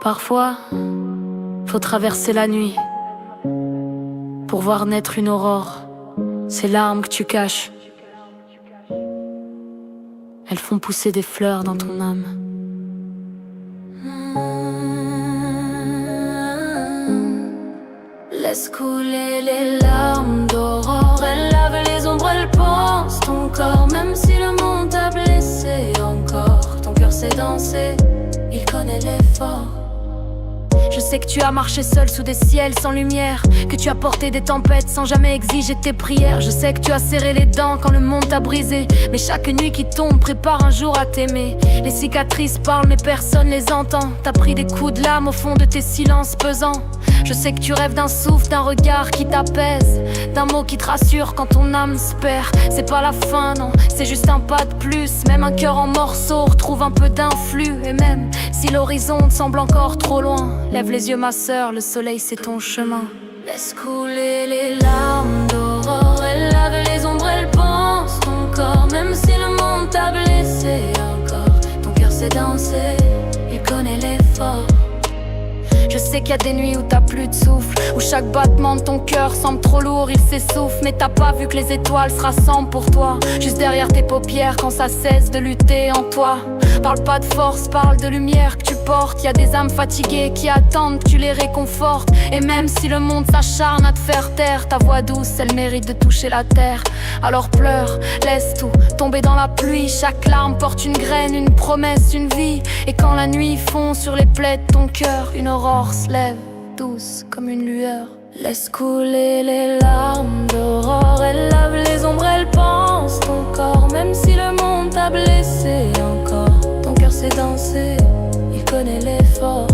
Parfois, faut traverser la nuit pour voir naître une aurore. Ces larmes que tu caches, elles font pousser des fleurs dans ton âme. Laisse couler les larmes d'aurore. Elle lave les ombres, elle pense ton corps. Même si le monde t'a blessé encore, ton cœur sait danser, il connaît l'effort. Je sais que tu as marché seul sous des ciels sans lumière, que tu as porté des tempêtes sans jamais exiger tes prières. Je sais que tu as serré les dents quand le monde t'a brisé, mais chaque nuit qui tombe prépare un jour à t'aimer. Les cicatrices parlent mais personne les entend. T'as pris des coups de lame au fond de tes silences pesants. Je sais que tu rêves d'un souffle, d'un regard qui t'apaise, d'un mot qui te rassure quand ton âme se perd. C'est pas la fin, non, c'est juste un pas de plus. Même un cœur en morceaux retrouve un peu d'influx. Et même si l'horizon te semble encore trop loin, lève les yeux ma sœur, le soleil c'est ton chemin. Laisse couler les larmes d'aurore. Elle lave les ombres, elle pense ton corps. Même si le monde t'a blessé encore, ton cœur sait danser, il connaît l'effort. Je sais qu'il y a des nuits où t'as plus de souffle, où chaque battement de ton cœur semble trop lourd, il s'essouffle. Mais t'as pas vu que les étoiles se rassemblent pour toi, juste derrière tes paupières quand ça cesse de lutter en toi. Parle pas de force, parle de lumière que tu portes. Y a des âmes fatiguées qui attendent que tu les réconfortes. Et même si le monde s'acharne à te faire taire, ta voix douce, elle mérite de toucher la terre. Alors pleure, laisse tout tomber dans la pluie. Chaque larme porte une graine, une promesse, une vie. Et quand la nuit fond sur les plaies de ton cœur, une aurore se lève, douce comme une lueur. Laisse couler les larmes d'aurore. Elle lave les ombres, elle pense ton corps. Même si le monde t'a blessé encore, ton cœur sait danser, il connaît l'effort.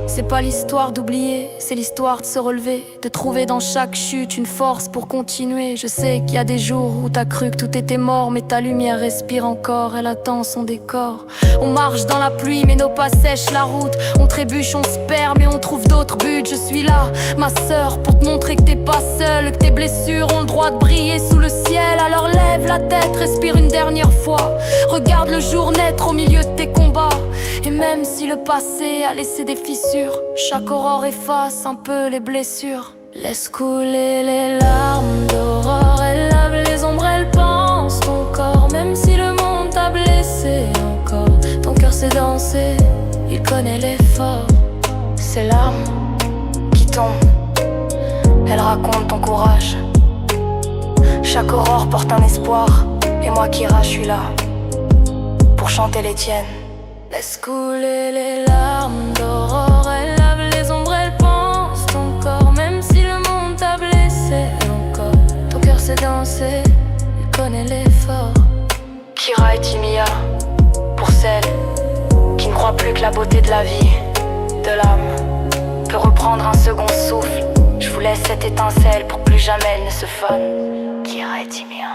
C'est pas l'histoire d'oublier, c'est l'histoire de se relever, de trouver dans chaque chute une force pour continuer. Je sais qu'il y a des jours où t'as cru que tout était mort, mais ta lumière respire encore, elle attend son décor. On marche dans la pluie mais nos pas sèchent la route. On trébuche, on se perd mais on trouve d'autres buts. Je suis là, ma sœur, pour te montrer que t'es pas seule, que tes blessures ont le droit de briller sous le ciel. Alors lève la tête, respire une dernière fois, regarde le jour naître au milieu de tes combats. Et même si le passé a laissé des fissures, chaque aurore efface un peu les blessures. Laisse couler les larmes d'aurore. Elle lave les ombres, elle pense ton corps. Même si le monde t'a blessé encore, ton cœur sait danser, il connaît l'effort. Ces larmes qui tombent, elles racontent ton courage. Chaque aurore porte un espoir, et moi qui rage, je suis là pour chanter les tiennes. Laisse couler les larmes d'aurore. Elle lave les ombres, elle pense ton corps. Même si le monde t'a blessé encore, ton cœur sait danser, il connaît l'effort. Kira et Timia, pour celles qui ne croient plus que la beauté de la vie, de l'âme, peut reprendre un second souffle. Je vous laisse cette étincelle pour que plus jamais elle ne se fane. Kira et Timia.